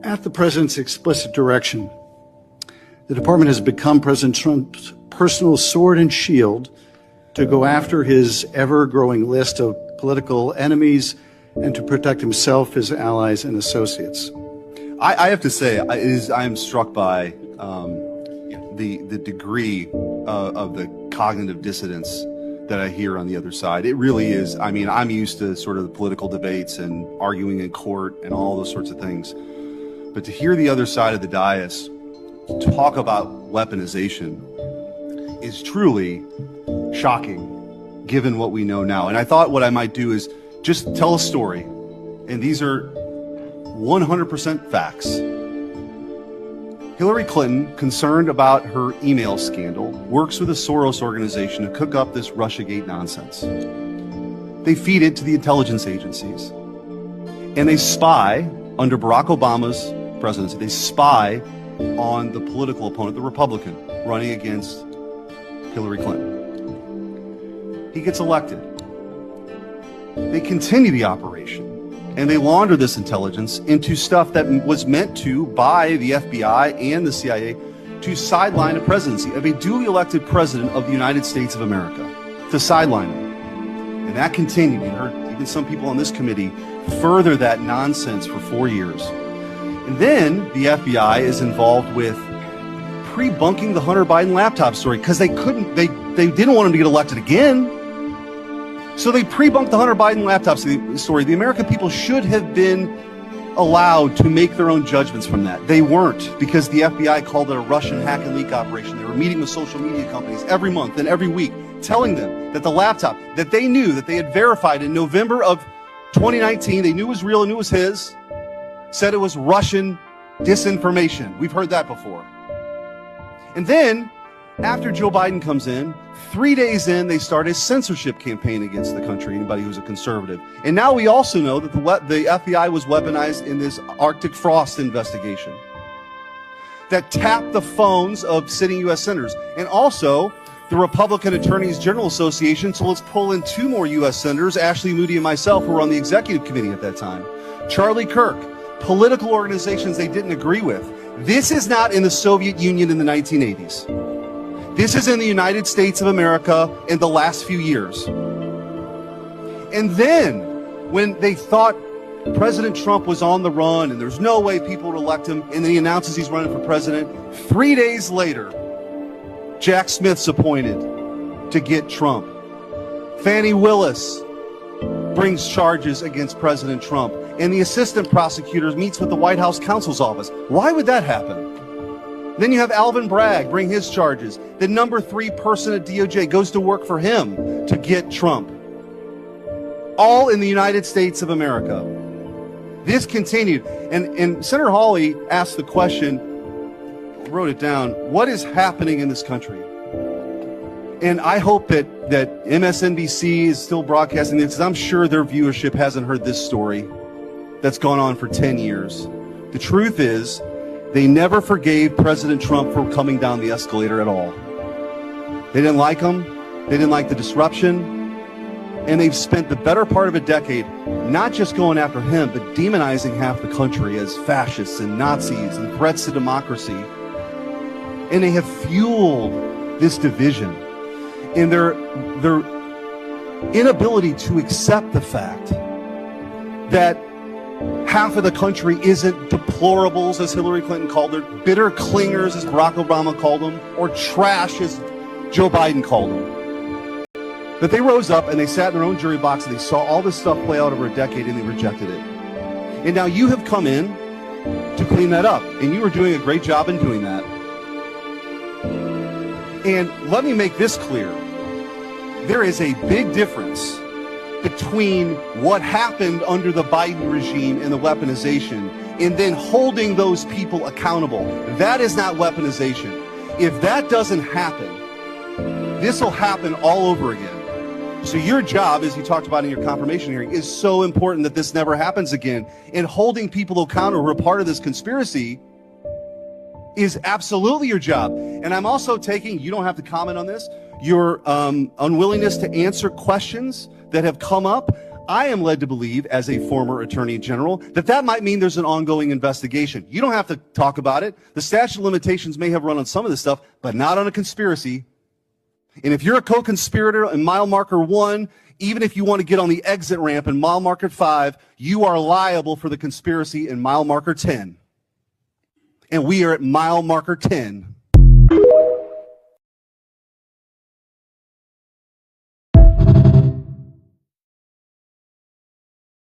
At the president's explicit direction, the department has become President Trump's personal sword and shield to go after his ever-growing list of political enemies and to protect himself, his allies, and associates. I have to say, I am struck by the degree of the cognitive dissonance that I hear on the other side. It really is. I mean, I'm used to sort of the political debates and arguing in court and all those sorts of things. But to hear the other side of the dais talk about weaponization is truly shocking, given what we know now. And I thought what I might do is just tell a story. And these are 100% facts. Hillary Clinton, concerned about her email scandal, works with a Soros organization to cook up this Russiagate nonsense. They feed it to the intelligence agencies. And they spy, under Barack Obama's presidency, they spy on the political opponent, the Republican, running against Hillary Clinton. He gets elected. They continue the operation. And they launder this intelligence into stuff that was meant to, by the FBI and the CIA, to sideline a presidency of a duly elected president of the United States of America, to sideline him. And that continued. You heard even some people on this committee further that nonsense for 4 years. And then the FBI is involved with pre-bunking the Hunter Biden laptop story because they didn't want him to get elected again. So they pre-bunked the Hunter Biden laptop story. The American people should have been allowed to make their own judgments from that. They weren't, because the FBI called it a Russian hack and leak operation. They were meeting with social media companies every month and every week, telling them that the laptop that they knew, that they had verified in November of 2019, they knew was real and knew was his, said it was Russian disinformation. We've heard that before. And then, after Joe Biden comes in, 3 days in, they start a censorship campaign against the country, anybody who's a conservative. And now we also know that the FBI was weaponized in this Arctic frost investigation that tapped the phones of sitting U.S. senators. And also, the Republican Attorneys General Association, so let's pull in 2 more U.S. senators, Ashley Moody and myself, who were on the executive committee at that time. Charlie Kirk, political organizations they didn't agree with. This is not in the Soviet Union in the 1980s. This is in the United States of America in the last few years. And then, when they thought President Trump was on the run and there's no way people would elect him, and then he announces he's running for president, 3 days later, Jack Smith's appointed to get Trump. Fannie Willis brings charges against President Trump, and the assistant prosecutor meets with the White House counsel's office. Why would that happen? Then you have Alvin Bragg bring his charges. The number 3 person at DOJ goes to work for him to get Trump. All in the United States of America. This continued. And Senator Hawley asked the question, wrote it down, what is happening in this country? And I hope that MSNBC is still broadcasting this, because I'm sure their viewership hasn't heard this story that's gone on for 10 years. The truth is, they never forgave President Trump for coming down the escalator at all. They didn't like him. They didn't like the disruption. And they've spent the better part of a decade not just going after him, but demonizing half the country as fascists and Nazis and threats to democracy. And they have fueled this division in their inability to accept the fact that half of the country isn't deplorables, as Hillary Clinton called them, bitter clingers, as Barack Obama called them, or trash, as Joe Biden called them. But they rose up and they sat in their own jury box and they saw all this stuff play out over a decade and they rejected it. And now you have come in to clean that up, and you are doing a great job in doing that. And let me make this clear. There is a big difference between what happened under the Biden regime and the weaponization, and then holding those people accountable. That is not weaponization. If that doesn't happen, this will happen all over again. So your job, as you talked about in your confirmation hearing, is so important that this never happens again. And holding people accountable who are part of this conspiracy is absolutely your job. And I'm also taking, you don't have to comment on this, your unwillingness to answer questions that have come up. I am led to believe, as a former attorney general, that might mean there's an ongoing investigation. You don't have to talk about it. The statute of limitations may have run on some of this stuff, but not on a conspiracy. And if you're a co-conspirator in mile marker 1, even if you want to get on the exit ramp in mile marker 5, you are liable for the conspiracy in mile marker 10. And we are at mile marker 10.